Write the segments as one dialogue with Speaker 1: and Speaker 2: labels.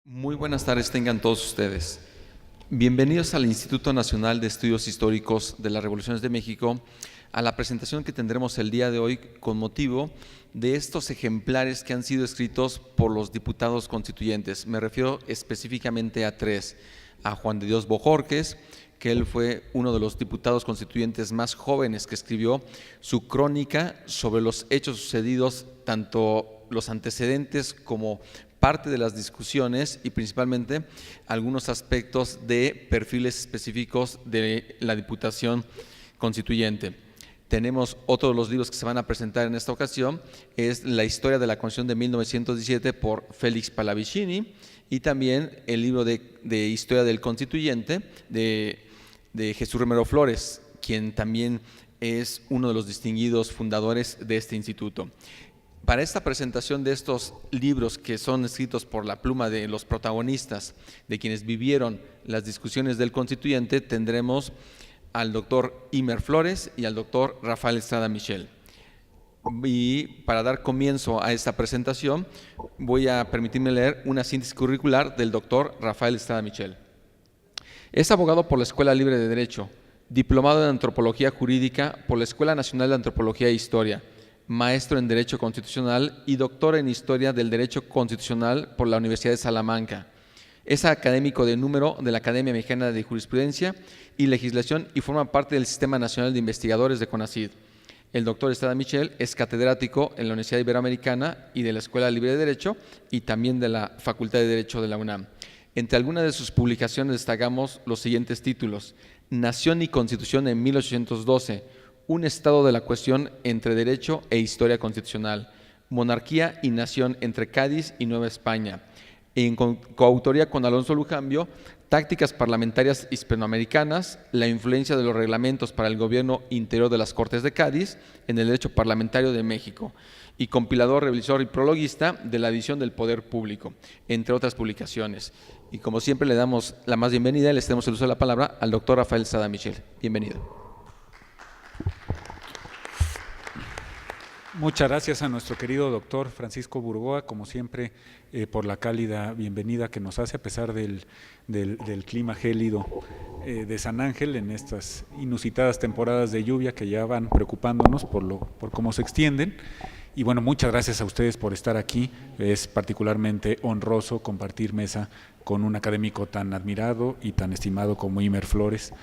Speaker 1: Muy buenas tardes tengan todos ustedes. Bienvenidos al Instituto Nacional de Estudios Históricos de las Revoluciones de México, a la presentación que tendremos el día de hoy con motivo de estos ejemplares que han sido escritos por los diputados constituyentes. Me refiero específicamente a tres: a Juan de Dios Bojórquez, que él fue uno de los diputados constituyentes más jóvenes que escribió su crónica sobre los hechos sucedidos, tanto los antecedentes como parte de las discusiones y principalmente algunos aspectos de perfiles específicos de la Diputación Constituyente. Tenemos otro de los libros que se van a presentar en esta ocasión, es La Historia de la Constitución de 1917 por Félix Pallavicini, y también el libro de Historia del Constituyente de Jesús Romero Flores, quien también es uno de los distinguidos fundadores de este instituto. Para esta presentación de estos libros, que son escritos por la pluma de los protagonistas, de quienes vivieron las discusiones del constituyente, tendremos al doctor Imer Flores y al doctor Rafael Estrada Michel. Y para dar comienzo a esta presentación, voy a permitirme leer una síntesis curricular del doctor Rafael Estrada Michel. Es abogado por la Escuela Libre de Derecho, diplomado en Antropología Jurídica por la Escuela Nacional de Antropología e Historia, maestro en Derecho Constitucional y doctor en Historia del Derecho Constitucional por la Universidad de Salamanca. Es académico de número de la Academia Mexicana de Jurisprudencia y Legislación y forma parte del Sistema Nacional de Investigadores de CONACYT. El doctor Estrada Michel es catedrático en la Universidad Iberoamericana y de la Escuela Libre de Derecho y también de la Facultad de Derecho de la UNAM. Entre algunas de sus publicaciones destacamos los siguientes títulos: Nación y Constitución en 1812, un estado de la cuestión entre derecho e historia constitucional, Monarquía y nación entre Cádiz y Nueva España, en coautoría con Alonso Lujambio, Tácticas parlamentarias hispanoamericanas, la influencia de los reglamentos para el gobierno interior de las Cortes de Cádiz en el derecho parlamentario de México, y compilador, revisor y prologuista de la edición del Poder Público, entre otras publicaciones. Y como siempre le damos la más bienvenida y le cedemos el uso de la palabra al doctor Rafael Estrada Michel. Bienvenido.
Speaker 2: Muchas gracias a nuestro querido doctor Francisco Burgoa, como siempre, por la cálida bienvenida que nos hace a pesar del clima gélido de San Ángel en estas inusitadas temporadas de lluvia que ya van preocupándonos por cómo se extienden. Y bueno, muchas gracias a ustedes por estar aquí. Es particularmente honroso compartir mesa con un académico tan admirado y tan estimado como Imer Flores.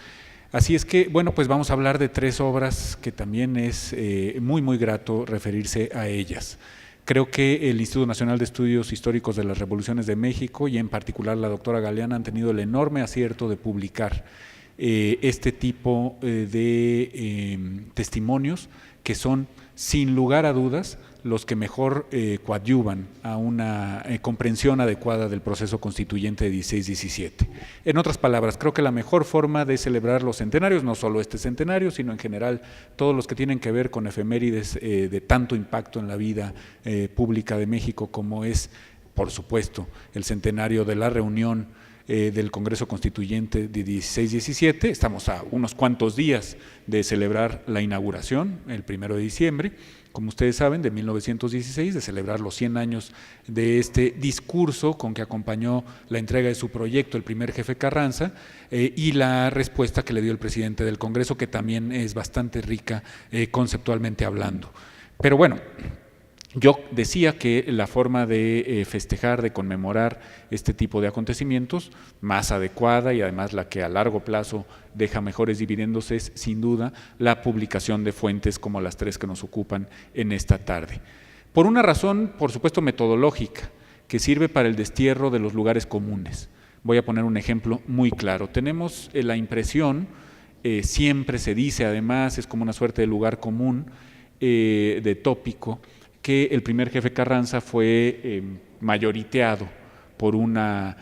Speaker 2: Así es que, bueno, pues vamos a hablar de tres obras que también es muy grato referirse a ellas. Creo que el Instituto Nacional de Estudios Históricos de las Revoluciones de México y en particular la doctora Galeana han tenido el enorme acierto de publicar este tipo de testimonios que son, sin lugar a dudas, los que mejor coadyuvan a una comprensión adecuada del proceso constituyente de 16-17. En otras palabras, creo que la mejor forma de celebrar los centenarios, no solo este centenario, sino en general todos los que tienen que ver con efemérides de tanto impacto en la vida pública de México, como es, por supuesto, el centenario de la reunión del Congreso Constituyente de 16-17. Estamos a unos cuantos días de celebrar la inauguración, el 1 de diciembre, como ustedes saben, de 1916, de celebrar los 100 años de este discurso con que acompañó la entrega de su proyecto el primer jefe Carranza y la respuesta que le dio el presidente del Congreso, que también es bastante rica conceptualmente hablando. Pero bueno, yo decía que la forma de festejar, de conmemorar este tipo de acontecimientos más adecuada y además la que a largo plazo deja mejores dividendos es sin duda la publicación de fuentes como las tres que nos ocupan en esta tarde. Por una razón, por supuesto, metodológica, que sirve para el destierro de los lugares comunes. Voy a poner un ejemplo muy claro. Tenemos la impresión, siempre se dice además, es como una suerte de lugar común, de tópico, que el primer jefe Carranza fue mayoriteado por una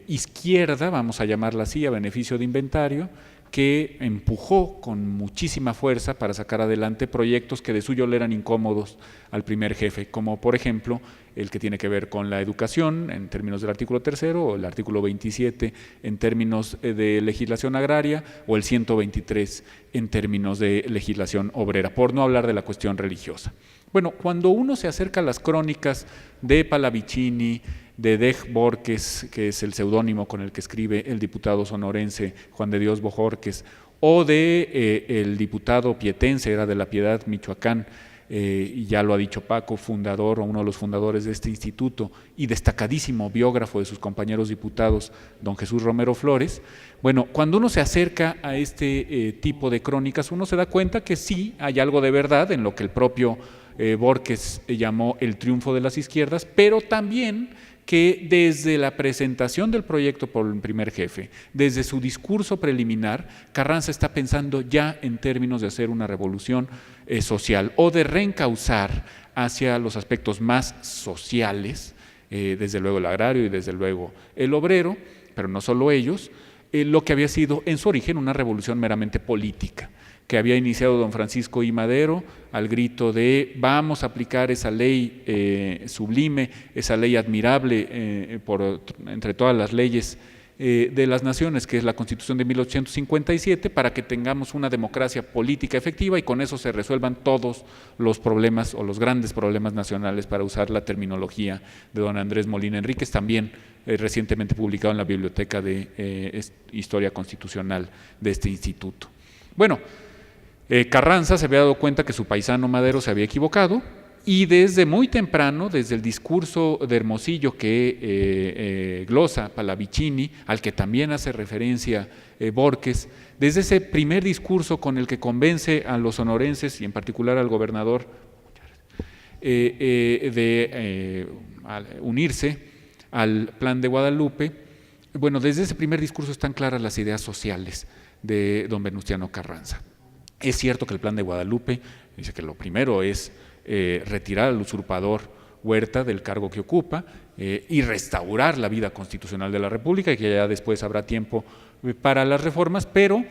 Speaker 2: izquierda, vamos a llamarla así, a beneficio de inventario, que empujó con muchísima fuerza para sacar adelante proyectos que de suyo le eran incómodos al primer jefe, como por ejemplo el que tiene que ver con la educación en términos del artículo 3 o el artículo 27 en términos de legislación agraria o el 123 en términos de legislación obrera, por no hablar de la cuestión religiosa. Bueno, cuando uno se acerca a las crónicas de Pallavicini, de Dej Borges, que es el seudónimo con el que escribe el diputado sonorense Juan de Dios Bojorquez, o de el diputado pietense, era de La Piedad, Michoacán, y ya lo ha dicho Paco, fundador o uno de los fundadores de este instituto y destacadísimo biógrafo de sus compañeros diputados, don Jesús Romero Flores. Bueno, cuando uno se acerca a este tipo de crónicas, uno se da cuenta que sí hay algo de verdad en lo que el propio Borges llamó el triunfo de las izquierdas, pero también que desde la presentación del proyecto por el primer jefe, desde su discurso preliminar, Carranza está pensando ya en términos de hacer una revolución social o de reencauzar hacia los aspectos más sociales, desde luego el agrario y desde luego el obrero, pero no solo ellos, lo que había sido en su origen una revolución meramente política, que había iniciado don Francisco I. Madero al grito de vamos a aplicar esa ley sublime, esa ley admirable entre todas las leyes de las naciones, que es la Constitución de 1857, para que tengamos una democracia política efectiva y con eso se resuelvan todos los problemas o los grandes problemas nacionales, para usar la terminología de don Andrés Molina Enríquez, también recientemente publicado en la Biblioteca de Historia Constitucional de este instituto. Bueno, Carranza se había dado cuenta que su paisano Madero se había equivocado y desde muy temprano, desde el discurso de Hermosillo que glosa Pallavicini, al que también hace referencia Borges, desde ese primer discurso con el que convence a los sonorenses y en particular al gobernador de unirse al Plan de Guadalupe, bueno, desde ese primer discurso están claras las ideas sociales de don Venustiano Carranza. Es cierto que el Plan de Guadalupe dice que lo primero es retirar al usurpador Huerta del cargo que ocupa y restaurar la vida constitucional de la República, y que ya después habrá tiempo para las reformas, pero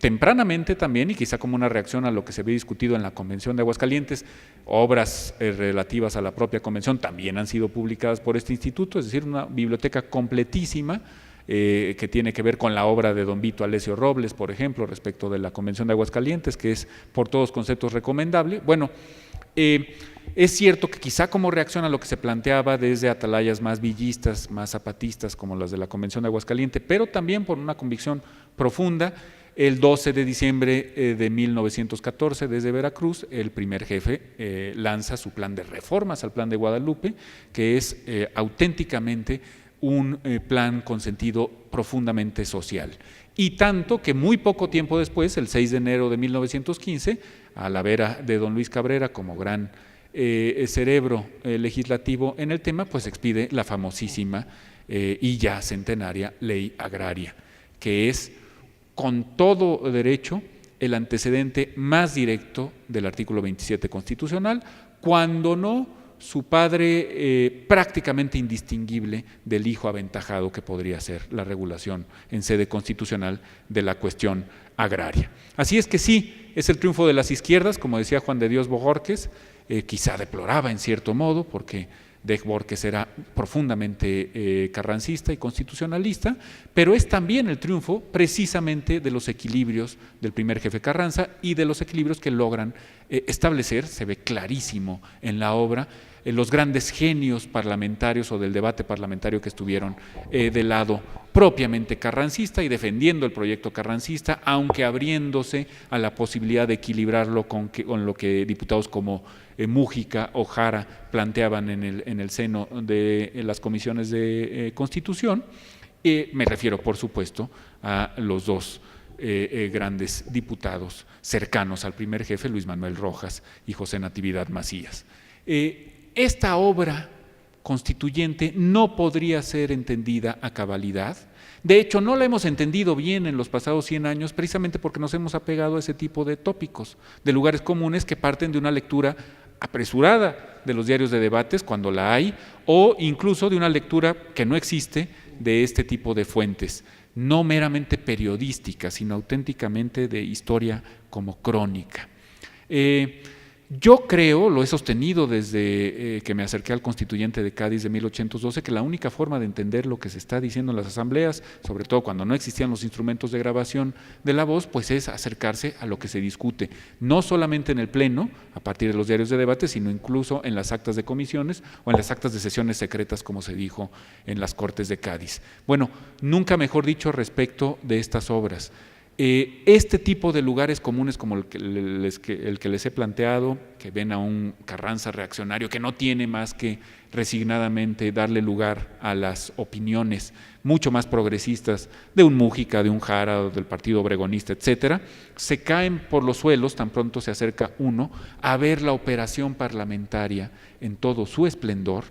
Speaker 2: tempranamente también, y quizá como una reacción a lo que se había discutido en la Convención de Aguascalientes, obras relativas a la propia Convención también han sido publicadas por este instituto, es decir, una biblioteca completísima, que tiene que ver con la obra de don Vito Alessio Robles, por ejemplo, respecto de la Convención de Aguascalientes, que es por todos conceptos recomendable. Bueno, es cierto que quizá como reacción a lo que se planteaba desde atalayas más villistas, más zapatistas, como las de la Convención de Aguascalientes, pero también por una convicción profunda, el 12 de diciembre de 1914, desde Veracruz, el primer jefe lanza su plan de reformas al Plan de Guadalupe, que es auténticamente un plan con sentido profundamente social. Y tanto que muy poco tiempo después, el 6 de enero de 1915, a la vera de don Luis Cabrera como gran cerebro legislativo en el tema, pues expide la famosísima y ya centenaria Ley Agraria, que es con todo derecho el antecedente más directo del artículo 27 constitucional, cuando no su padre prácticamente indistinguible del hijo aventajado que podría ser la regulación en sede constitucional de la cuestión agraria. Así es que sí, es el triunfo de las izquierdas, como decía Juan de Dios Bojorquez, quizá deploraba en cierto modo, porque Dej Borges era profundamente carrancista y constitucionalista, pero es también el triunfo precisamente de los equilibrios del primer jefe Carranza y de los equilibrios que logran establecer, se ve clarísimo en la obra, los grandes genios parlamentarios o del debate parlamentario que estuvieron del lado propiamente carrancista y defendiendo el proyecto carrancista, aunque abriéndose a la posibilidad de equilibrarlo con lo que diputados como Mújica o Jara planteaban en el seno de las comisiones de Constitución. Me refiero, por supuesto, a los dos grandes diputados cercanos al primer jefe, Luis Manuel Rojas y José Natividad Macías. Esta obra constituyente no podría ser entendida a cabalidad. De hecho, no la hemos entendido bien en los pasados 100 años, precisamente porque nos hemos apegado a ese tipo de tópicos, de lugares comunes que parten de una lectura apresurada de los diarios de debates, cuando la hay, o incluso de una lectura que no existe de este tipo de fuentes, no meramente periodísticas, sino auténticamente de historia como crónica. Yo creo, lo he sostenido desde que me acerqué al constituyente de Cádiz de 1812, que la única forma de entender lo que se está diciendo en las asambleas, sobre todo cuando no existían los instrumentos de grabación de la voz, pues es acercarse a lo que se discute, no solamente en el pleno, a partir de los diarios de debate, sino incluso en las actas de comisiones o en las actas de sesiones secretas, como se dijo en las Cortes de Cádiz. Bueno, nunca mejor dicho respecto de estas obras. Este tipo de lugares comunes como el que les he planteado, que ven a un Carranza reaccionario que no tiene más que resignadamente darle lugar a las opiniones mucho más progresistas de un Mújica, de un Jara, del Partido Obregonista, etcétera, se caen por los suelos tan pronto se acerca uno a ver la operación parlamentaria en todo su esplendor,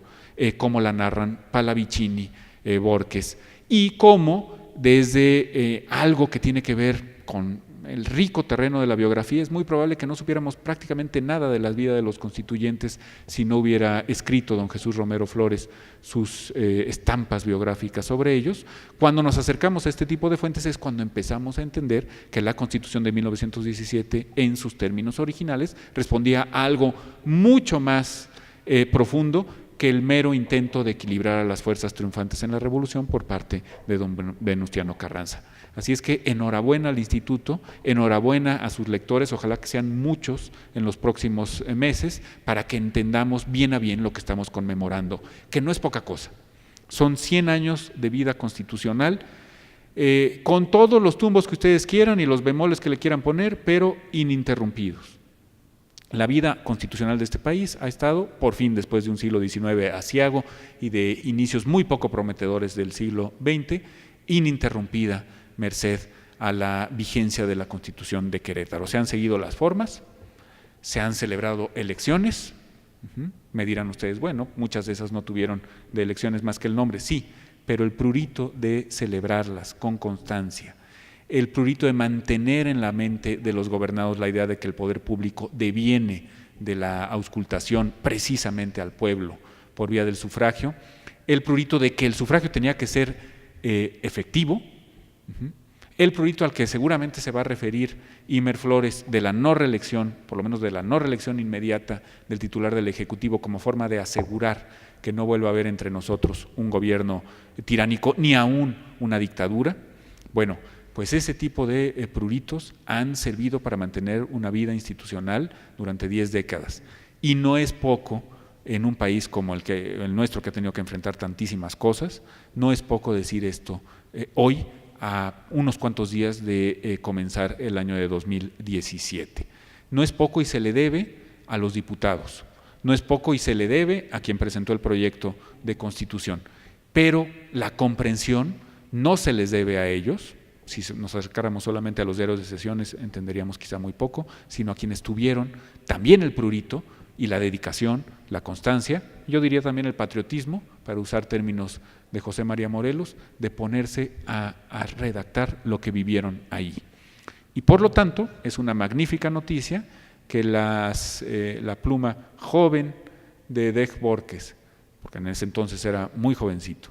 Speaker 2: como la narran Pallavicini, Borges, y cómo desde algo que tiene que ver con el rico terreno de la biografía, es muy probable que no supiéramos prácticamente nada de la vida de los constituyentes si no hubiera escrito don Jesús Romero Flores sus estampas biográficas sobre ellos. Cuando nos acercamos a este tipo de fuentes es cuando empezamos a entender que la Constitución de 1917 en sus términos originales respondía a algo mucho más profundo que el mero intento de equilibrar a las fuerzas triunfantes en la revolución por parte de don Venustiano Carranza. Así es que enhorabuena al instituto, enhorabuena a sus lectores, ojalá que sean muchos en los próximos meses para que entendamos bien a bien lo que estamos conmemorando, que no es poca cosa. Son 100 años de vida constitucional, con todos los tumbos que ustedes quieran y los bemoles que le quieran poner, pero ininterrumpidos. La vida constitucional de este país ha estado, por fin, después de un siglo XIX aciago y de inicios muy poco prometedores del siglo XX, ininterrumpida, merced a la vigencia de la Constitución de Querétaro. Se han seguido las formas, se han celebrado elecciones, me dirán ustedes, bueno, muchas de esas no tuvieron de elecciones más que el nombre, sí, pero el prurito de celebrarlas con constancia, el prurito de mantener en la mente de los gobernados la idea de que el poder público deviene de la auscultación precisamente al pueblo por vía del sufragio, el prurito de que el sufragio tenía que ser efectivo, el prurito al que seguramente se va a referir Imer Flores de la no reelección, por lo menos de la no reelección inmediata del titular del Ejecutivo como forma de asegurar que no vuelva a haber entre nosotros un gobierno tiránico ni aún una dictadura. Bueno, pues ese tipo de pruritos han servido para mantener una vida institucional durante 10 décadas. Y no es poco en un país como el nuestro, que ha tenido que enfrentar tantísimas cosas, no es poco decir esto hoy, a unos cuantos días de comenzar el año de 2017. No es poco y se le debe a los diputados, no es poco y se le debe a quien presentó el proyecto de Constitución, pero la comprensión no se les debe a ellos. Si nos acercáramos solamente a los diarios de sesiones entenderíamos quizá muy poco, sino a quienes tuvieron también el prurito y la dedicación, la constancia, yo diría también el patriotismo, para usar términos de José María Morelos, de ponerse a redactar lo que vivieron ahí. Y por lo tanto es una magnífica noticia que la pluma joven de Dej Borges, porque en ese entonces era muy jovencito,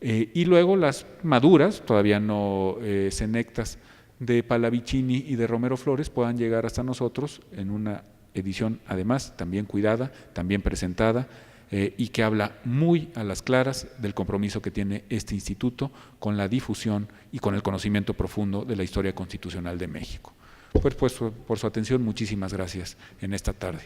Speaker 2: y luego las maduras, todavía no senectas, de Pallavicini y de Romero Flores puedan llegar hasta nosotros en una edición además también cuidada, también presentada, y que habla muy a las claras del compromiso que tiene este instituto con la difusión y con el conocimiento profundo de la historia constitucional de México. Pues por su atención, muchísimas gracias en esta tarde.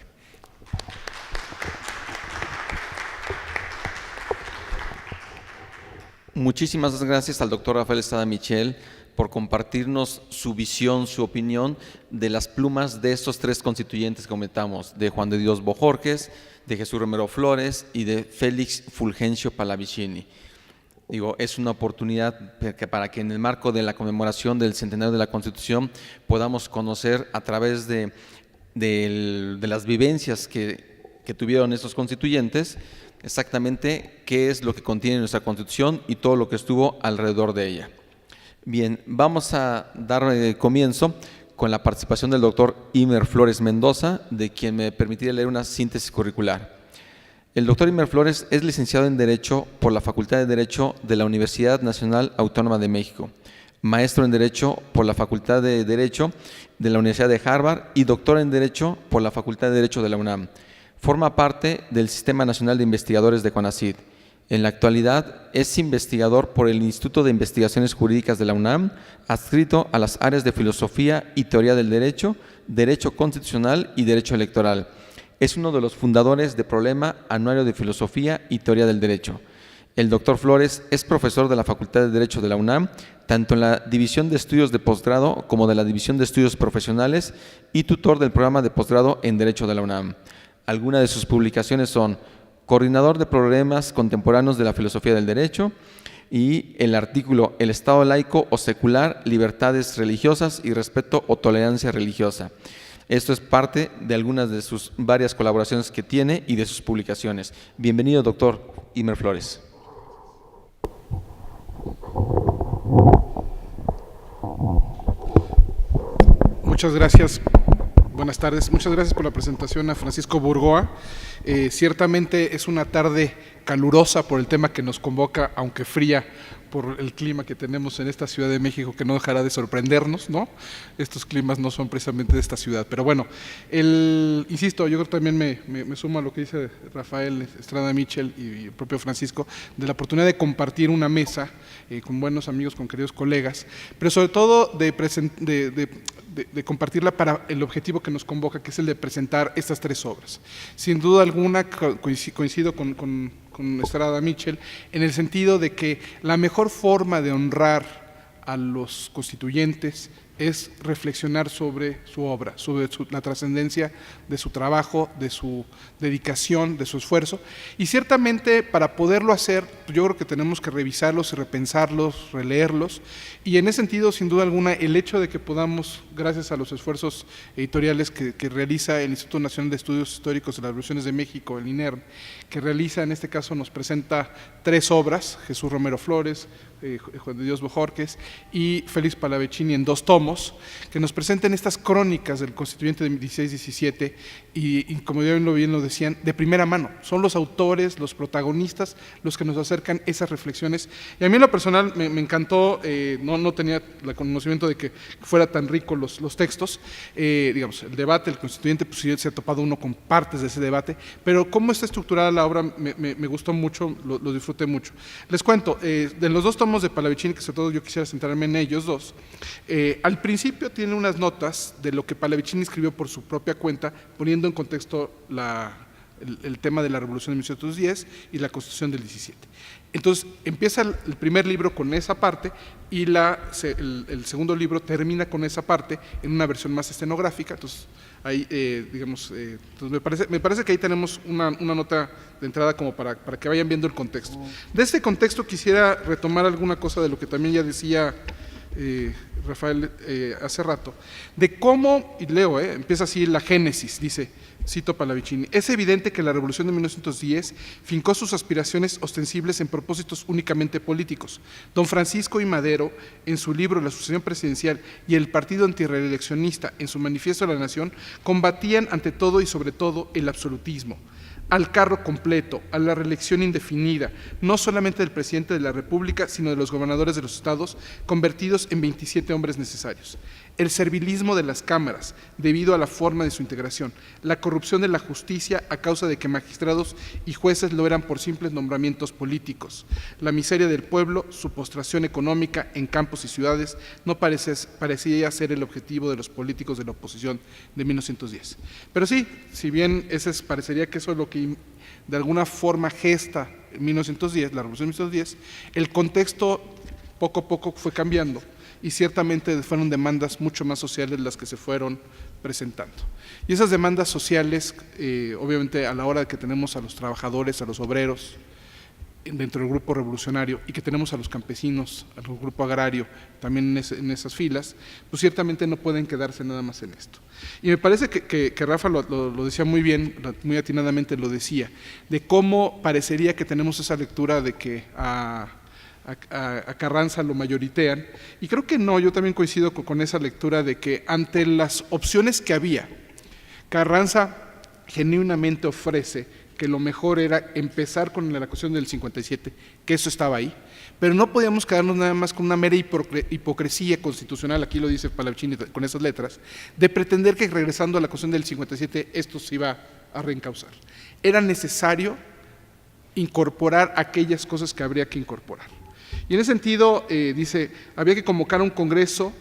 Speaker 1: Muchísimas gracias al doctor Rafael Estrada Michel por compartirnos su visión, su opinión de las plumas de estos tres constituyentes que comentamos, de Juan de Dios Bojorges, de Jesús Romero Flores y de Félix Fulgencio Pallavicini. Digo, es una oportunidad para que en el marco de la conmemoración del centenario de la Constitución podamos conocer a través de las vivencias que tuvieron estos constituyentes exactamente qué es lo que contiene nuestra Constitución y todo lo que estuvo alrededor de ella. Bien, vamos a dar comienzo con la participación del doctor Imer Flores Mendoza, de quien me permitiría leer una síntesis curricular. El doctor Imer Flores es licenciado en Derecho por la Facultad de Derecho de la Universidad Nacional Autónoma de México. maestro en Derecho por la Facultad de Derecho de la Universidad de Harvard y doctor en Derecho por la Facultad de Derecho de la UNAM. Forma parte del Sistema Nacional de Investigadores de CONACYT. En la actualidad es investigador por el Instituto de Investigaciones Jurídicas de la UNAM, adscrito a las áreas de Filosofía y Teoría del Derecho, Derecho Constitucional y Derecho Electoral. Es uno de los fundadores de Problema, Anuario de Filosofía y Teoría del Derecho. El doctor Flores es profesor de la Facultad de Derecho de la UNAM, tanto en la División de Estudios de Posgrado como de la División de Estudios Profesionales y tutor del programa de posgrado en Derecho de la UNAM. Algunas de sus publicaciones son coordinador de problemas contemporáneos de la filosofía del derecho y el artículo El Estado laico o secular, libertades religiosas y respeto o tolerancia religiosa. Esto es parte de algunas de sus varias colaboraciones que tiene y de sus publicaciones. Bienvenido, doctor Imer Flores.
Speaker 3: Muchas gracias. Buenas tardes. Muchas gracias por la presentación a Francisco Burgoa. Ciertamente es una tarde calurosa por el tema que nos convoca, aunque fría por el clima que tenemos en esta Ciudad de México, que no dejará de sorprendernos, ¿no? Estos climas no son precisamente de esta ciudad. Pero bueno, insisto, yo creo que también me sumo a lo que dice Rafael Estrada Mitchell y el propio Francisco, de la oportunidad de compartir una mesa con buenos amigos, con queridos colegas, pero sobre todo de compartirla para el objetivo que nos convoca, que es el de presentar estas tres obras. Sin duda alguna coincido con Estrada Mitchell en el sentido de que la mejor forma de honrar a los constituyentes es reflexionar sobre su obra, sobre la trascendencia de su trabajo, de su dedicación, de su esfuerzo. Y ciertamente para poderlo hacer, yo creo que tenemos que revisarlos y repensarlos, releerlos. Y en ese sentido, sin duda alguna, el hecho de que podamos, gracias a los esfuerzos editoriales que realiza el Instituto Nacional de Estudios Históricos de las Revoluciones de México, el INERM, que realiza, en este caso nos presenta tres obras, Jesús Romero Flores, Juan de Dios Bojorquez y Félix Palavecini en 2 tomos, que nos presenten estas crónicas del constituyente de 16-17 y como bien lo decían, de primera mano. Son los autores, los protagonistas, los que nos acercan esas reflexiones. Y a mí en lo personal me encantó, no tenía el conocimiento de que fuera tan rico los textos, digamos, el debate, el constituyente, pues sí se ha topado uno con partes de ese debate, pero cómo está estructurada la obra me gustó mucho, lo disfruté mucho. Les cuento, de los 2 tomos de Palavecini, que sobre todo yo quisiera centrarme en ellos dos, al principio tiene unas notas de lo que Palavecini escribió por su propia cuenta, poniendo en contexto el tema de la Revolución de 1710 y la Constitución del 17. Entonces empieza el primer libro con esa parte y el segundo libro termina con esa parte en una versión más escenográfica. Entonces ahí, digamos, entonces me parece que ahí tenemos una nota de entrada como para que vayan viendo el contexto. De este contexto quisiera retomar alguna cosa de lo que también ya decía Rafael hace rato, de cómo, y leo, empieza así la génesis, dice, cito Palavecini: es evidente que la Revolución de 1910 fincó sus aspiraciones ostensibles en propósitos únicamente políticos. Don Francisco I. Madero, en su libro La sucesión presidencial, y el Partido Antirreeleccionista, en su Manifiesto de la Nación, combatían ante todo y sobre todo el absolutismo, al carro completo, a la reelección indefinida, no solamente del presidente de la República, sino de los gobernadores de los estados, convertidos en 27 hombres necesarios. El servilismo de las cámaras, debido a la forma de su integración, la corrupción de la justicia a causa de que magistrados y jueces lo eran por simples nombramientos políticos, la miseria del pueblo, su postración económica en campos y ciudades, no parecía ser el objetivo de los políticos de la oposición de 1910. Pero sí, si bien parecería que eso es lo que de alguna forma gesta en 1910, la Revolución de 1910, el contexto poco a poco fue cambiando y ciertamente fueron demandas mucho más sociales las que se fueron presentando. Y esas demandas sociales, obviamente a la hora de que tenemos a los trabajadores, a los obreros, dentro del grupo revolucionario, y que tenemos a los campesinos, al grupo agrario, también en esas filas, pues ciertamente no pueden quedarse nada más en esto. Y me parece que Rafa lo decía muy bien, muy atinadamente lo decía, de cómo parecería que tenemos esa lectura de que a Carranza lo mayoritean, y creo que no, yo también coincido con esa lectura de que ante las opciones que había, Carranza genuinamente ofrece que lo mejor era empezar con la cuestión del 57, que eso estaba ahí, pero no podíamos quedarnos nada más con una mera hipocresía constitucional, aquí lo dice Pallavicini con esas letras, de pretender que regresando a la cuestión del 57 esto se iba a reencauzar. Era necesario incorporar aquellas cosas que habría que incorporar. Y en ese sentido, dice, había que convocar a un Congreso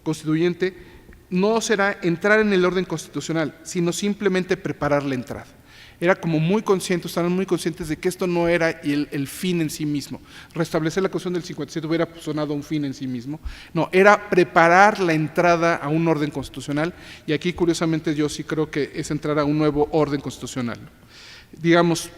Speaker 3: Constituyente, no será entrar en el orden constitucional, sino simplemente preparar la entrada. Era como muy conscientes, estaban muy conscientes de que esto no era el fin en sí mismo. Restablecer la Constitución del 57 hubiera sonado un fin en sí mismo. No, era preparar la entrada a un orden constitucional, y aquí curiosamente yo sí creo que es entrar a un nuevo orden constitucional. Digamos,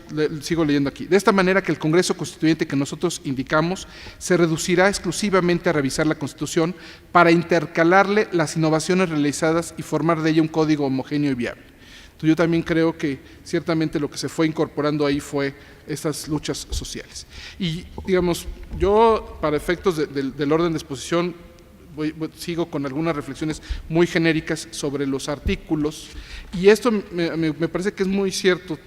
Speaker 3: sigo leyendo aquí, de esta manera que el Congreso Constituyente que nosotros indicamos se reducirá exclusivamente a revisar la Constitución para intercalarle las innovaciones realizadas y formar de ella un código homogéneo y viable. Entonces, yo también creo que ciertamente lo que se fue incorporando ahí fue estas luchas sociales. Y digamos, yo para efectos del orden de exposición sigo con algunas reflexiones muy genéricas sobre los artículos, y esto me parece que es muy cierto,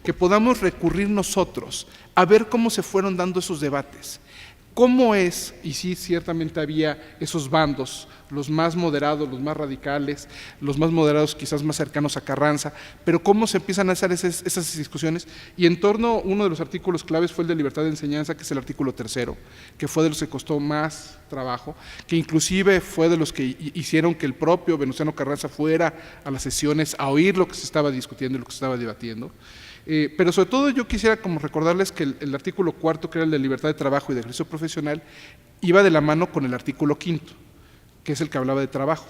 Speaker 3: que podamos recurrir nosotros a ver cómo se fueron dando esos debates, cómo es, y sí, ciertamente había esos bandos, los más moderados, los más radicales, los más moderados quizás más cercanos a Carranza, pero cómo se empiezan a hacer esas discusiones, y en torno, uno de los artículos claves fue el de libertad de enseñanza, que es el artículo 3º, que fue de los que costó más trabajo, que inclusive fue de los que hicieron que el propio Venustiano Carranza fuera a las sesiones a oír lo que se estaba discutiendo y lo que se estaba debatiendo. Pero sobre todo yo quisiera como recordarles que el artículo 4, que era el de libertad de trabajo y de ejercicio profesional, iba de la mano con el artículo 5º, que es el que hablaba de trabajo.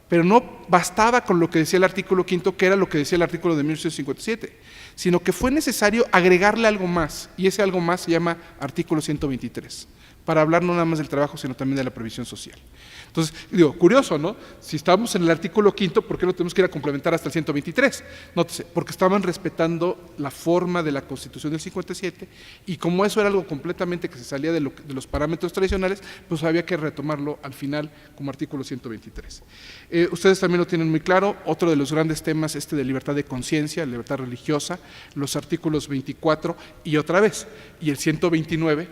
Speaker 3: Pero no bastaba con lo que decía el artículo 5º, que era lo que decía el artículo de 1857, sino que fue necesario agregarle algo más, y ese algo más se llama artículo 123, para hablar no nada más del trabajo, sino también de la previsión social. Entonces, digo, curioso, ¿no? Si estamos en el artículo 5º, ¿por qué lo tenemos que ir a complementar hasta el 123? Nótese, porque estaban respetando la forma de la Constitución del 57, y como eso era algo completamente que se salía de los parámetros tradicionales, pues había que retomarlo al final como artículo 123. Ustedes también lo tienen muy claro, otro de los grandes temas, de libertad de conciencia, libertad religiosa, los artículos 24 y otra vez, y el 129,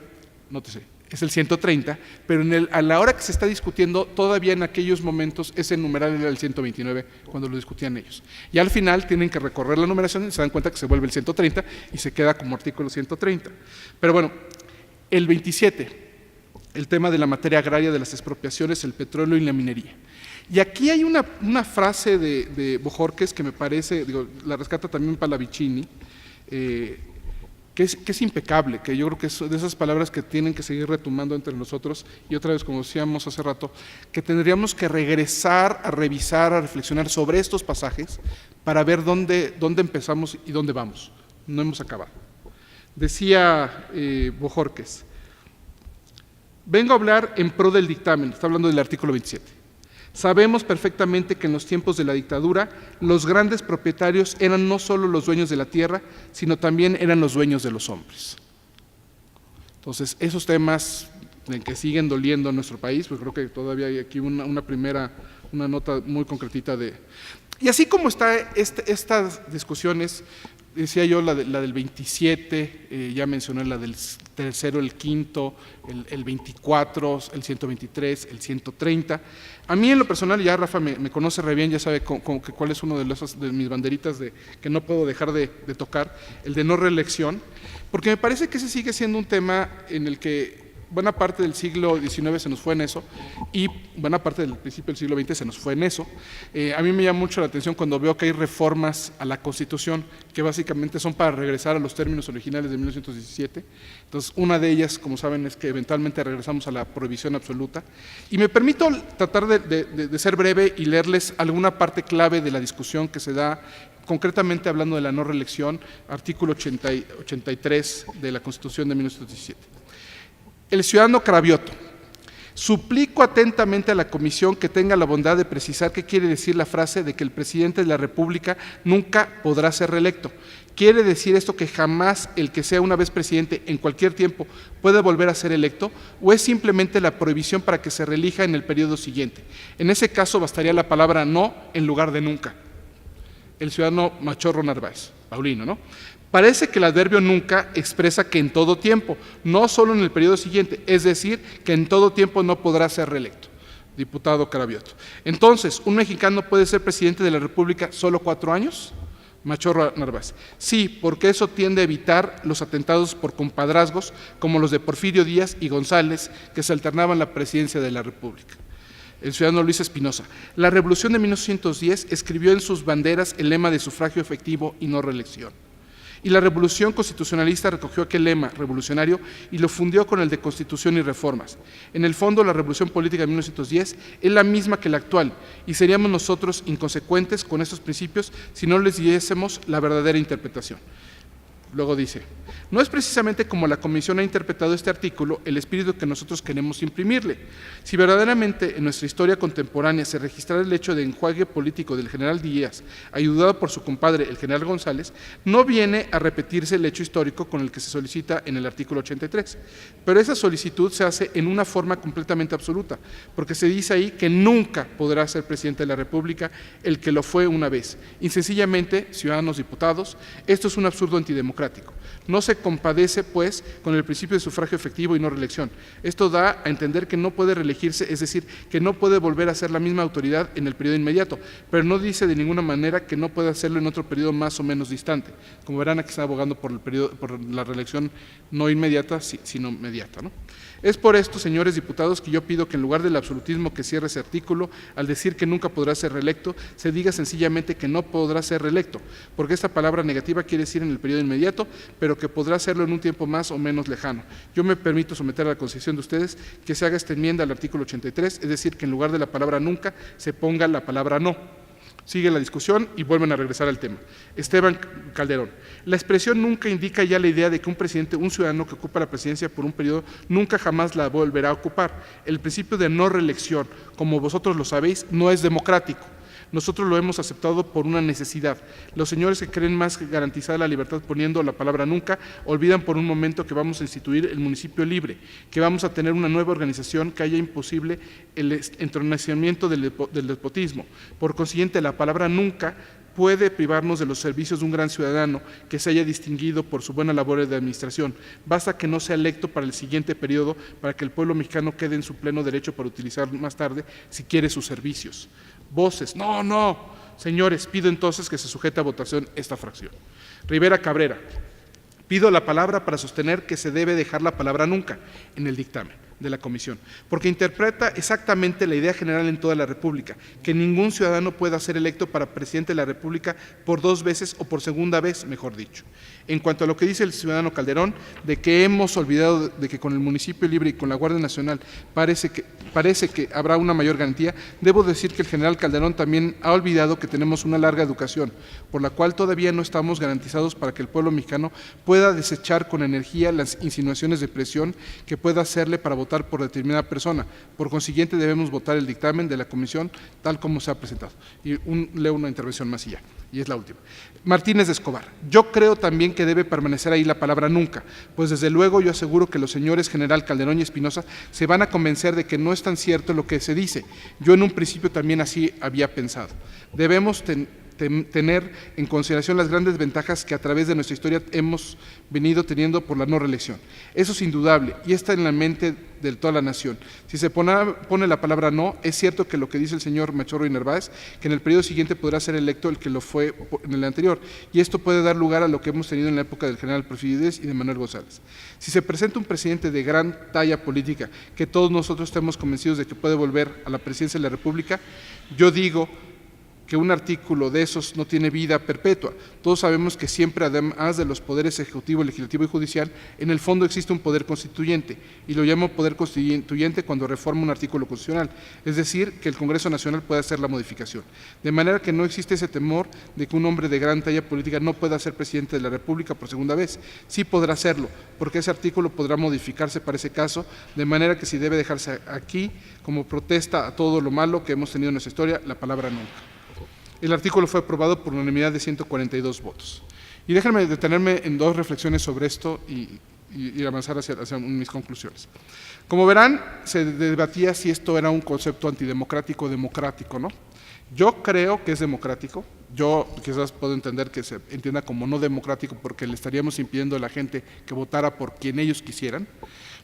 Speaker 3: nótese, es el 130, pero a la hora que se está discutiendo, todavía en aquellos momentos ese numeral era el 129 cuando lo discutían ellos. Y al final tienen que recorrer la numeración y se dan cuenta que se vuelve el 130 y se queda como artículo 130. Pero bueno, el 27, el tema de la materia agraria, de las expropiaciones, el petróleo y la minería. Y aquí hay una frase de Bojorquez que me parece, la rescata también Pallavicini, que es impecable, que yo creo que es de esas palabras que tienen que seguir retumbando entre nosotros, y otra vez, como decíamos hace rato, que tendríamos que regresar a revisar, a reflexionar sobre estos pasajes para ver dónde empezamos y dónde vamos. No hemos acabado. Decía Bojorquez, vengo a hablar en pro del dictamen, está hablando del artículo 27. Sabemos perfectamente que en los tiempos de la dictadura los grandes propietarios eran no solo los dueños de la tierra, sino también eran los dueños de los hombres. Entonces, esos temas en que siguen doliendo a nuestro país, pues creo que todavía hay aquí una nota muy concretita de... Y así como está estas discusiones, decía yo la del 27, ya mencioné la del 3º, el 5º, el 24, el 123, el 130. A mí en lo personal, ya Rafa me conoce re bien, ya sabe cuál es uno de mis banderitas que no puedo dejar de tocar, el de no reelección, porque me parece que ese sigue siendo un tema en el que buena parte del siglo XIX se nos fue en eso, y buena parte del principio del siglo XX se nos fue en eso. A mí me llama mucho la atención cuando veo que hay reformas a la Constitución que básicamente son para regresar a los términos originales de 1917. Entonces, una de ellas, como saben, es que eventualmente regresamos a la prohibición absoluta. Y me permito tratar de ser breve y leerles alguna parte clave de la discusión que se da, concretamente hablando de la no reelección, artículo 83 de la Constitución de 1917. El ciudadano Cravioto, suplico atentamente a la Comisión que tenga la bondad de precisar qué quiere decir la frase de que el presidente de la República nunca podrá ser reelecto. ¿Quiere decir esto que jamás el que sea una vez presidente en cualquier tiempo puede volver a ser electo? ¿O es simplemente la prohibición para que se reelija en el periodo siguiente? En ese caso bastaría la palabra no en lugar de nunca. El ciudadano Machorro Narváez, Paulino, ¿no? Parece que el adverbio nunca expresa que en todo tiempo, no solo en el periodo siguiente, es decir, que en todo tiempo no podrá ser reelecto. Diputado Cravioto. Entonces, ¿un mexicano puede ser presidente de la República solo 4 años? Machorro Narváez. Sí, porque eso tiende a evitar los atentados por compadrazgos como los de Porfirio Díaz y González, que se alternaban la presidencia de la República. El ciudadano Luis Espinosa. La Revolución de 1910 escribió en sus banderas el lema de sufragio efectivo y no reelección. Y la Revolución Constitucionalista recogió aquel lema revolucionario y lo fundió con el de Constitución y Reformas. En el fondo, la Revolución Política de 1910 es la misma que la actual, y seríamos nosotros inconsecuentes con estos principios si no les diésemos la verdadera interpretación. Luego dice, no es precisamente como la Comisión ha interpretado este artículo el espíritu que nosotros queremos imprimirle. Si verdaderamente en nuestra historia contemporánea se registrara el hecho de enjuague político del general Díaz, ayudado por su compadre el general González, no viene a repetirse el hecho histórico con el que se solicita en el artículo 83. Pero esa solicitud se hace en una forma completamente absoluta, porque se dice ahí que nunca podrá ser presidente de la República el que lo fue una vez. Y sencillamente, ciudadanos diputados, esto es un absurdo antidemocrático. No se compadece, pues, con el principio de sufragio efectivo y no reelección. Esto da a entender que no puede reelegirse, es decir, que no puede volver a ser la misma autoridad en el periodo inmediato, pero no dice de ninguna manera que no pueda hacerlo en otro periodo más o menos distante. Como verán, aquí está abogando por la reelección no inmediata, sino inmediata, ¿no? Es por esto, señores diputados, que yo pido que en lugar del absolutismo que cierre ese artículo, al decir que nunca podrá ser reelecto, se diga sencillamente que no podrá ser reelecto, porque esta palabra negativa quiere decir en el periodo inmediato, pero que podrá hacerlo en un tiempo más o menos lejano. Yo me permito someter a la consideración de ustedes que se haga esta enmienda al artículo 83, es decir, que en lugar de la palabra nunca se ponga la palabra no. Sigue la discusión y vuelven a regresar al tema. Esteban Calderón. La expresión nunca indica ya la idea de que un presidente, un ciudadano que ocupa la presidencia por un periodo, nunca jamás la volverá a ocupar. El principio de no reelección, como vosotros lo sabéis, no es democrático. Nosotros lo hemos aceptado por una necesidad. Los señores que creen más garantizada la libertad poniendo la palabra nunca, olvidan por un momento que vamos a instituir el municipio libre, que vamos a tener una nueva organización que haya imposible el entronizamiento del despotismo. Por consiguiente, la palabra nunca puede privarnos de los servicios de un gran ciudadano que se haya distinguido por su buena labor de administración. Basta que no sea electo para el siguiente periodo para que el pueblo mexicano quede en su pleno derecho para utilizar más tarde si quiere sus servicios. Voces, no, señores, pido entonces que se sujete a votación esta fracción. Rivera Cabrera, pido la palabra para sostener que se debe dejar la palabra nunca en el dictamen de la Comisión, porque interpreta exactamente la idea general en toda la República, que ningún ciudadano pueda ser electo para presidente de la República por 2 veces o por segunda vez, mejor dicho. En cuanto a lo que dice el ciudadano Calderón, de que hemos olvidado de que con el municipio libre y con la Guardia Nacional parece que habrá una mayor garantía, debo decir que el general Calderón también ha olvidado que tenemos una larga educación, por la cual todavía no estamos garantizados para que el pueblo mexicano pueda desechar con energía las insinuaciones de presión que pueda hacerle para votar por determinada persona. Por consiguiente, debemos votar el dictamen de la Comisión tal como se ha presentado. Y leo una intervención más y ya, y es la última. Martínez de Escobar. Yo creo también que debe permanecer ahí la palabra nunca, pues desde luego yo aseguro que los señores general Calderón y Espinosa se van a convencer de que no es tan cierto lo que se dice. Yo en un principio también así había pensado. Debemos tener en consideración las grandes ventajas que a través de nuestra historia hemos venido teniendo por la no reelección. Eso es indudable y está en la mente de toda la nación. Si se pone la palabra no, es cierto que lo que dice el señor Machorro y Narváez, que en el periodo siguiente podrá ser electo el que lo fue en el anterior, y esto puede dar lugar a lo que hemos tenido en la época del general Porfirio Díaz y de Manuel González. Si se presenta un presidente de gran talla política, que todos nosotros estemos convencidos de que puede volver a la presidencia de la República, yo digo que un artículo de esos no tiene vida perpetua. Todos sabemos que siempre, además de los poderes ejecutivo, legislativo y judicial, en el fondo existe un poder constituyente, y lo llamo poder constituyente cuando reforma un artículo constitucional, es decir, que el Congreso Nacional puede hacer la modificación. De manera que no existe ese temor de que un hombre de gran talla política no pueda ser presidente de la República por segunda vez. Sí podrá hacerlo, porque ese artículo podrá modificarse para ese caso, de manera que si debe dejarse aquí, como protesta a todo lo malo que hemos tenido en nuestra historia, la palabra nunca. El artículo fue aprobado por unanimidad de 142 votos. Y déjenme detenerme en 2 reflexiones sobre esto y avanzar hacia mis conclusiones. Como verán, se debatía si esto era un concepto antidemocrático o democrático, ¿no? Yo creo que es democrático. Yo quizás puedo entender que se entienda como no democrático porque le estaríamos impidiendo a la gente que votara por quien ellos quisieran,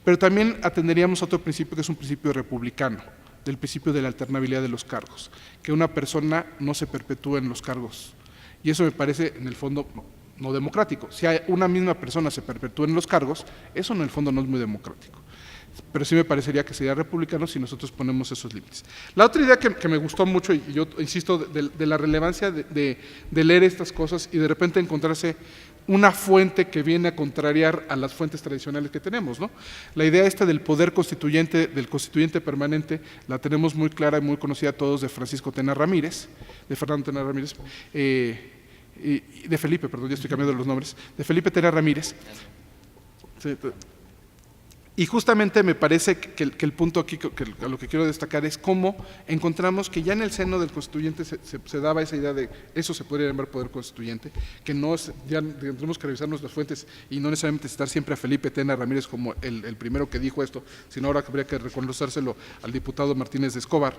Speaker 3: pero también atenderíamos a otro principio que es un principio republicano, del principio de la alternabilidad de los cargos, que una persona no se perpetúe en los cargos. Y eso me parece, en el fondo, no democrático. Si una misma persona se perpetúa en los cargos, eso en el fondo no es muy democrático. Pero sí me parecería que sería republicano si nosotros ponemos esos límites. La otra idea que me gustó mucho, y yo insisto, de la relevancia de leer estas cosas y de repente encontrarse una fuente que viene a contrariar a las fuentes tradicionales que tenemos, ¿no? La idea esta del poder constituyente, del constituyente permanente, la tenemos muy clara y muy conocida todos de Francisco Tena Ramírez, de Fernando Tena Ramírez, y de Felipe, perdón, ya estoy cambiando los nombres, de Felipe Tena Ramírez. Sí, y justamente me parece que el punto aquí, a lo que quiero destacar es cómo encontramos que ya en el seno del constituyente se daba esa idea de eso se podría llamar poder constituyente, que no es, ya tendremos que revisarnos las fuentes y no necesariamente citar siempre a Felipe Tena Ramírez como el primero que dijo esto, sino ahora habría que reconocérselo al diputado Martínez de Escobar.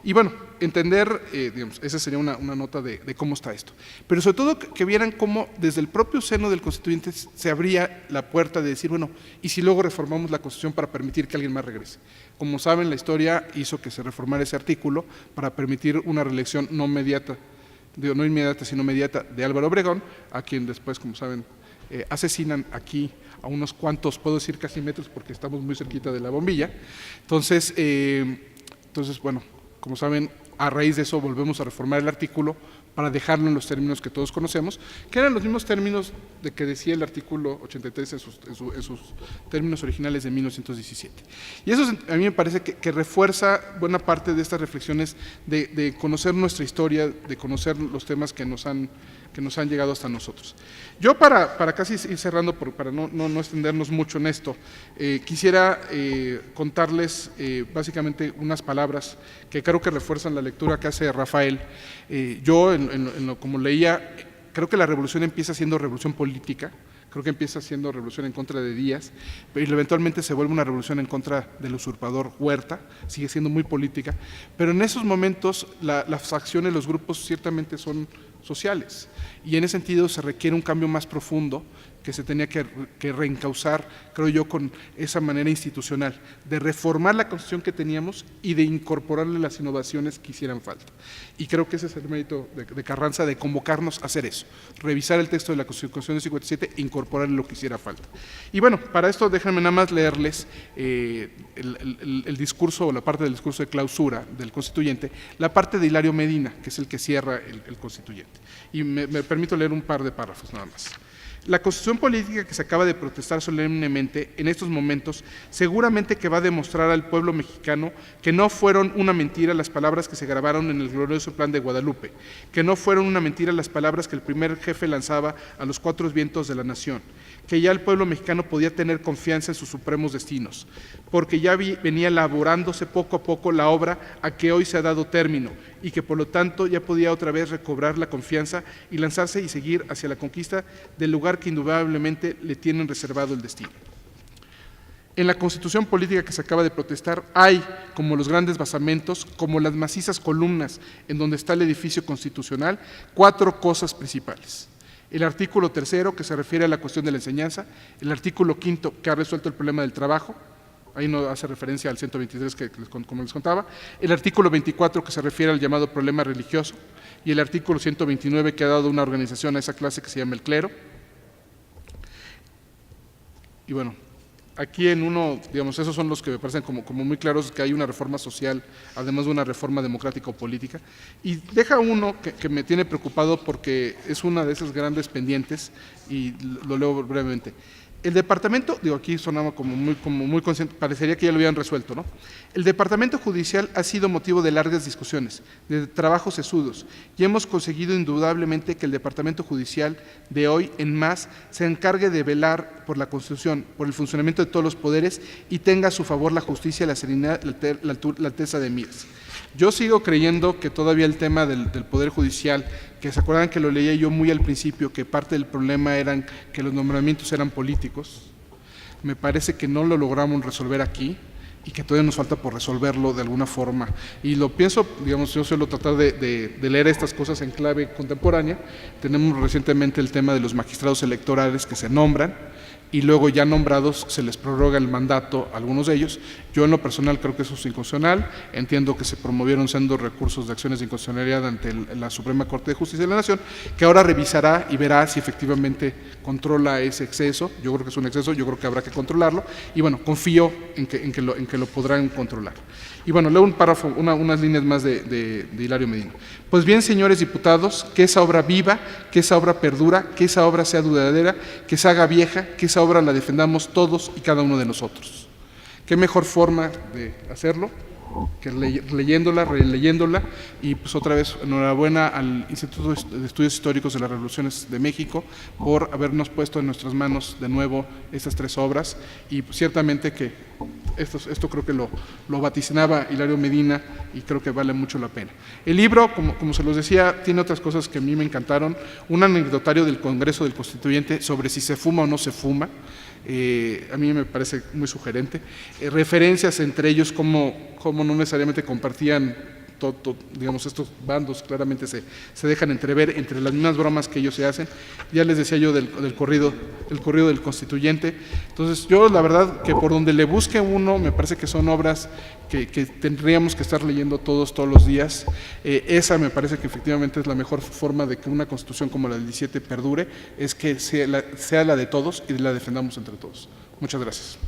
Speaker 3: Y bueno, entender, digamos, esa sería una nota de cómo está esto. Pero sobre todo que vieran cómo desde el propio seno del constituyente se abría la puerta de decir, bueno, ¿y si luego reformamos la Constitución para permitir que alguien más regrese? Como saben, la historia hizo que se reformara ese artículo para permitir una reelección no inmediata, sino mediata de Álvaro Obregón, a quien después, como saben, asesinan aquí a unos cuantos, puedo decir casi metros porque estamos muy cerquita de la bombilla. Entonces, bueno, como saben, a raíz de eso volvemos a reformar el artículo para dejarlo en los términos que todos conocemos, que eran los mismos términos de que decía el artículo 83 en sus términos originales de 1917. Y eso a mí me parece que refuerza buena parte de estas reflexiones de conocer nuestra historia, de conocer los temas que nos han llegado hasta nosotros. Yo para casi ir cerrando, para no extendernos mucho en esto, quisiera contarles básicamente unas palabras que creo que refuerzan la lectura que hace Rafael. Yo, como leía, creo que la revolución empieza siendo revolución política, creo que empieza siendo revolución en contra de Díaz, pero eventualmente se vuelve una revolución en contra del usurpador Huerta, sigue siendo muy política, pero en esos momentos las acciones, los grupos ciertamente son sociales, y en ese sentido se requiere un cambio más profundo que se tenía que reencauzar, creo yo, con esa manera institucional, de reformar la Constitución que teníamos y de incorporarle las innovaciones que hicieran falta. Y creo que ese es el mérito de Carranza, de convocarnos a hacer eso, revisar el texto de la Constitución de 57 e incorporarle lo que hiciera falta. Y bueno, para esto déjenme nada más leerles el discurso, o la parte del discurso de clausura del constituyente, la parte de Hilario Medina, que es el que cierra el constituyente. Y me permito leer un par de párrafos nada más. La Constitución política que se acaba de protestar solemnemente en estos momentos seguramente que va a demostrar al pueblo mexicano que no fueron una mentira las palabras que se grabaron en el glorioso Plan de Guadalupe, que no fueron una mentira las palabras que el primer jefe lanzaba a los cuatro vientos de la nación, que ya el pueblo mexicano podía tener confianza en sus supremos destinos, porque ya venía elaborándose poco a poco la obra a que hoy se ha dado término y que por lo tanto ya podía otra vez recobrar la confianza y lanzarse y seguir hacia la conquista del lugar que indudablemente le tienen reservado el destino. En la Constitución política que se acaba de protestar hay, como los grandes basamentos, como las macizas columnas en donde está el edificio constitucional, cuatro cosas principales. El artículo 3, que se refiere a la cuestión de la enseñanza, el artículo 5, que ha resuelto el problema del trabajo, ahí no hace referencia al 123 como les contaba, el artículo 24 que se refiere al llamado problema religioso y el artículo 129 que ha dado una organización a esa clase que se llama el clero. Y bueno, aquí en uno, digamos, esos son los que me parecen como muy claros, que hay una reforma social, además de una reforma democrática o política, y deja uno que me tiene preocupado porque es una de esas grandes pendientes, y lo leo brevemente. El departamento, digo aquí sonaba como muy consciente, parecería que ya lo habían resuelto, ¿no? El departamento judicial ha sido motivo de largas discusiones, de trabajos sesudos, y hemos conseguido indudablemente que el departamento judicial de hoy en más se encargue de velar por la Constitución, por el funcionamiento de todos los poderes y tenga a su favor la justicia, la serenidad, la alteza de miras. Yo sigo creyendo que todavía el tema del Poder Judicial, que se acuerdan que lo leía yo muy al principio, que parte del problema eran que los nombramientos eran políticos, me parece que no lo logramos resolver aquí, que todavía nos falta por resolverlo de alguna forma. Y lo pienso, digamos, yo suelo tratar de leer estas cosas en clave contemporánea. Tenemos recientemente el tema de los magistrados electorales que se nombran, y luego ya nombrados se les prorroga el mandato a algunos de ellos. Yo en lo personal creo que eso es inconstitucional, entiendo que se promovieron sendos recursos de acciones de inconstitucionalidad ante la Suprema Corte de Justicia de la Nación, que ahora revisará y verá si efectivamente controla ese exceso. Yo creo que es un exceso, yo creo que habrá que controlarlo, y bueno, confío en que lo podrán controlar. Y bueno, leo un párrafo, unas líneas más de Hilario Medina. Pues bien, señores diputados, que esa obra viva, que esa obra perdura, que esa obra sea duradera, que se haga vieja, que esa obra la defendamos todos y cada uno de nosotros. ¿Qué mejor forma de hacerlo que leyéndola, releyéndola? Y pues otra vez, enhorabuena al Instituto de Estudios Históricos de las Revoluciones de México por habernos puesto en nuestras manos de nuevo estas 3 obras, y pues, ciertamente que esto creo que lo vaticinaba Hilario Medina y creo que vale mucho la pena. El libro, como se los decía, tiene otras cosas que a mí me encantaron. Un anecdotario del Congreso del Constituyente sobre si se fuma o no se fuma. A mí me parece muy sugerente. Referencias entre ellos, como no necesariamente compartían, digamos, estos bandos claramente se dejan entrever entre las mismas bromas que ellos se hacen. Ya les decía yo del corrido del Constituyente. Entonces yo la verdad que por donde le busque uno, me parece que son obras que tendríamos que estar leyendo todos los días. Esa me parece que efectivamente es la mejor forma de que una Constitución como la del 17 perdure, es que sea la de todos y la defendamos entre todos. Muchas gracias.